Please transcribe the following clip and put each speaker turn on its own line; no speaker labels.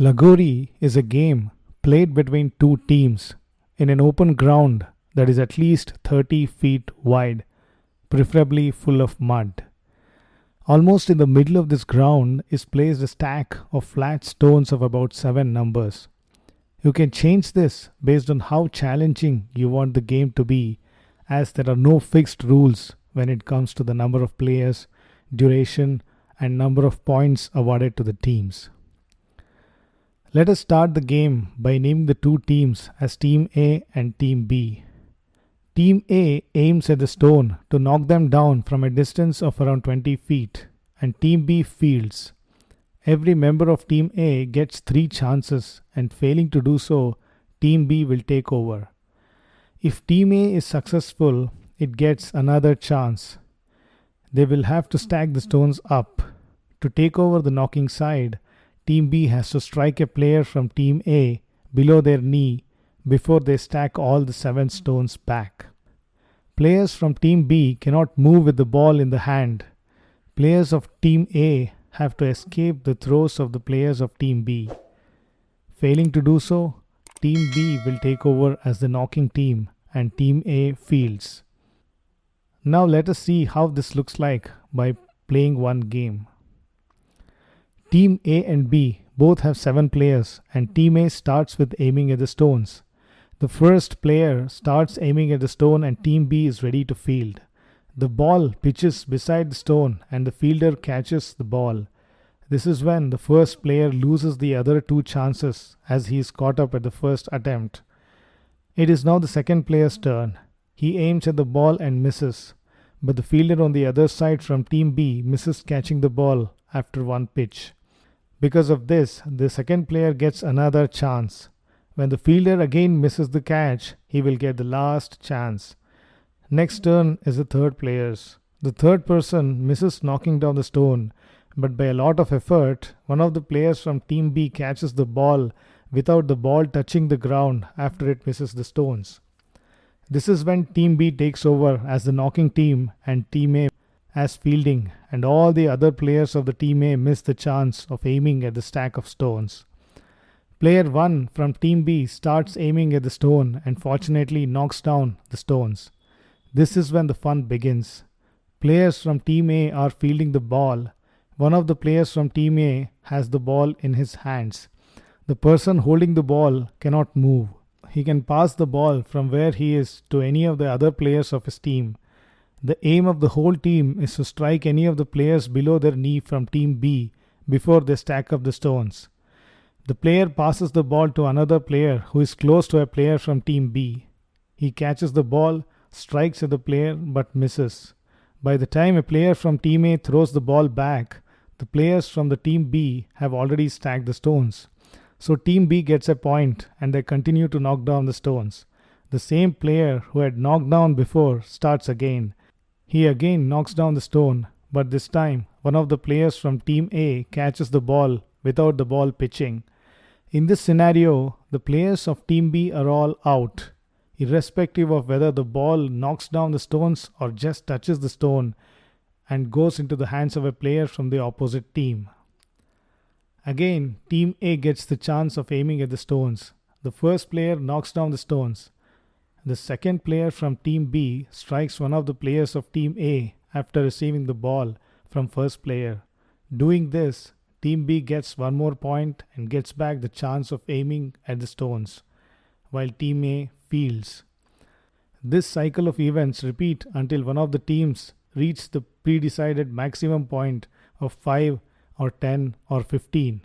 Lagori is a game played between two teams in an open ground that is at least 30 feet wide, preferably full of mud. Almost in the middle of this ground is placed a stack of flat stones of about 7 numbers. You can change this based on how challenging you want the game to be, as there are no fixed rules when it comes to the number of players, duration, and number of points awarded to the teams. Let us start the game by naming the two teams as Team A and Team B. Team A aims at the stone to knock them down from a distance of around 20 feet, and Team B fields. Every member of Team A gets 3 chances, and failing to do so, Team B will take over. If Team A is successful, it gets another chance. They will have to stack the stones up. To take over the knocking side, Team B has to strike a player from Team A below their knee before they stack all the 7 stones back. Players from Team B cannot move with the ball in the hand. Players of Team A have to escape the throws of the players of Team B. Failing to do so, Team B will take over as the knocking team and Team A fields. Now let us see how this looks like by playing one game. Team A and B both have 7 players, and Team A starts with aiming at the stones. The first player starts aiming at the stone and Team B is ready to field. The ball pitches beside the stone and the fielder catches the ball. This is when the first player loses the other 2 chances as he is caught up at the first attempt. It is now the second player's turn. He aims at the ball and misses, but the fielder on the other side from Team B misses catching the ball after one pitch. Because of this, the second player gets another chance. When the fielder again misses the catch, he will get the last chance. Next turn is the third player's. The third person misses knocking down the stone, but by a lot of effort, one of the players from Team B catches the ball without the ball touching the ground after it misses the stones. This is when Team B takes over as the knocking team and Team A as fielding, and all the other players of the Team A miss the chance of aiming at the stack of stones. Player 1 from Team B starts aiming at the stone and fortunately knocks down the stones. This is when the fun begins. Players from Team A are fielding the ball. One of the players from Team A has the ball in his hands. The person holding the ball cannot move. He can pass the ball from where he is to any of the other players of his team. The aim of the whole team is to strike any of the players below their knee from Team B before they stack up the stones. The player passes the ball to another player who is close to a player from Team B. He catches the ball, strikes at the player but misses. By the time a player from Team A throws the ball back, the players from the Team B have already stacked the stones. So Team B gets a point and they continue to knock down the stones. The same player who had knocked down before starts again. He again knocks down the stone, but this time one of the players from Team A catches the ball without the ball pitching. In this scenario, the players of Team B are all out, irrespective of whether the ball knocks down the stones or just touches the stone and goes into the hands of a player from the opposite team. Again, Team A gets the chance of aiming at the stones. The first player knocks down the stones. The second player from Team B strikes one of the players of Team A after receiving the ball from first player. Doing this, Team B gets one more point and gets back the chance of aiming at the stones, while Team A fields. This cycle of events repeat until one of the teams reach the pre-decided maximum point of 5 or 10 or 15.